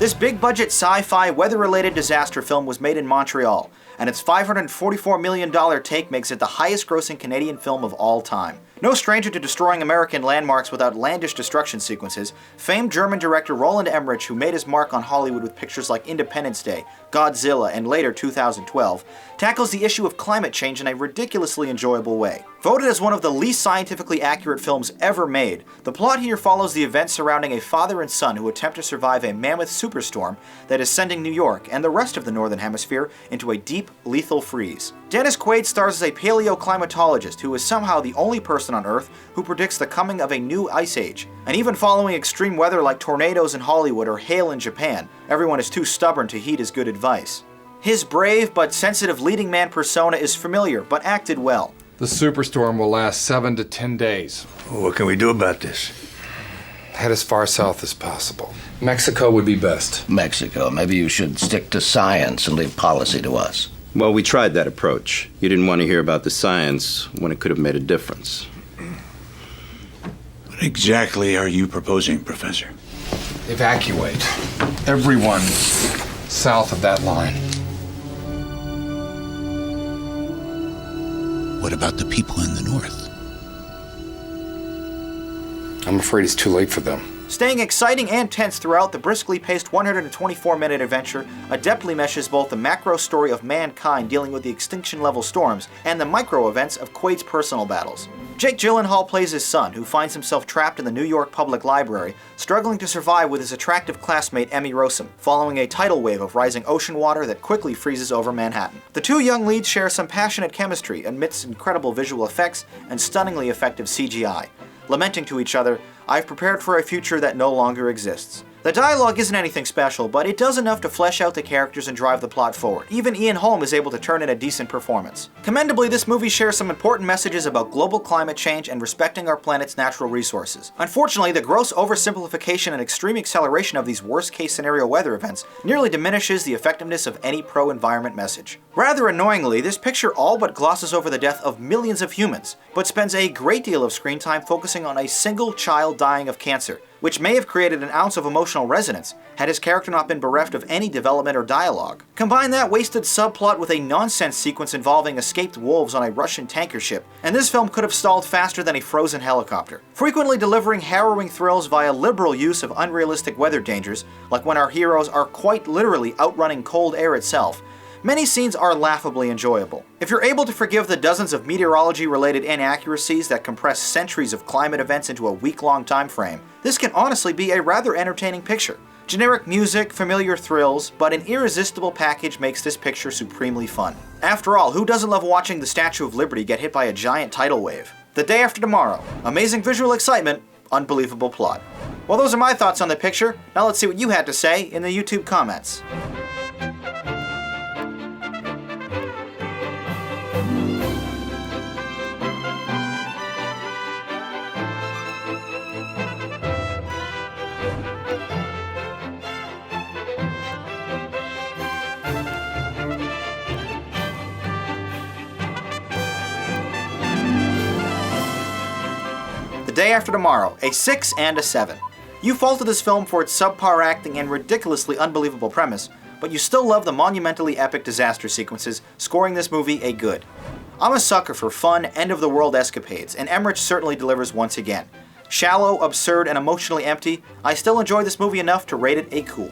This big-budget sci-fi weather-related disaster film was made in Montreal, and its $544 million take makes it the highest-grossing Canadian film of all time. No stranger to destroying American landmarks with outlandish destruction sequences, famed German director Roland Emmerich, who made his mark on Hollywood with pictures like Independence Day, Godzilla, and later 2012, tackles the issue of climate change in a ridiculously enjoyable way. Voted as one of the least scientifically accurate films ever made, the plot here follows the events surrounding a father and son who attempt to survive a mammoth superstorm that is sending New York and the rest of the Northern Hemisphere into a deep, lethal freeze. Dennis Quaid stars as a paleoclimatologist who is somehow the only person on Earth who predicts the coming of a new ice age. And even following extreme weather like tornadoes in Hollywood or hail in Japan, everyone is too stubborn to heed his good advice. His brave but sensitive leading man persona is familiar but acted well. The superstorm will last 7 to 10 days. What can we do about this? Head as far south as possible. Mexico would be best. Mexico. Maybe you should stick to science and leave policy to us. Well, we tried that approach. You didn't want to hear about the science when it could have made a difference. What exactly are you proposing, Professor? Evacuate everyone south of that line. What about the people in the north? I'm afraid it's too late for them. Staying exciting and tense throughout, the briskly paced 124-minute adventure adeptly meshes both the macro story of mankind dealing with the extinction-level storms and the micro events of Quaid's personal battles. Jake Gyllenhaal plays his son, who finds himself trapped in the New York Public Library, struggling to survive with his attractive classmate Emmy Rossum, following a tidal wave of rising ocean water that quickly freezes over Manhattan. The two young leads share some passionate chemistry amidst incredible visual effects and stunningly effective CGI. Lamenting to each other, "I've prepared for a future that no longer exists." The dialogue isn't anything special, but it does enough to flesh out the characters and drive the plot forward. Even Ian Holm is able to turn in a decent performance. Commendably, this movie shares some important messages about global climate change and respecting our planet's natural resources. Unfortunately, the gross oversimplification and extreme acceleration of these worst-case scenario weather events nearly diminishes the effectiveness of any pro-environment message. Rather annoyingly, this picture all but glosses over the death of millions of humans, but spends a great deal of screen time focusing on a single child dying of cancer, which may have created an ounce of emotional resonance had his character not been bereft of any development or dialogue. Combine that wasted subplot with a nonsense sequence involving escaped wolves on a Russian tanker ship, and this film could have stalled faster than a frozen helicopter. Frequently delivering harrowing thrills via liberal use of unrealistic weather dangers, like when our heroes are quite literally outrunning cold air itself, many scenes are laughably enjoyable. If you're able to forgive the dozens of meteorology-related inaccuracies that compress centuries of climate events into a week-long time frame, this can honestly be a rather entertaining picture. Generic music, familiar thrills, but an irresistible package makes this picture supremely fun. After all, who doesn't love watching the Statue of Liberty get hit by a giant tidal wave? The Day After Tomorrow. Amazing visual excitement, unbelievable plot. Well, those are my thoughts on the picture. Now let's see what you had to say in the YouTube comments. The Day After Tomorrow, a 6 and a 7. You faulted this film for its subpar acting and ridiculously unbelievable premise, but you still love the monumentally epic disaster sequences, scoring this movie a good. I'm a sucker for fun, end-of-the-world escapades, and Emmerich certainly delivers once again. Shallow, absurd, and emotionally empty, I still enjoy this movie enough to rate it a cool.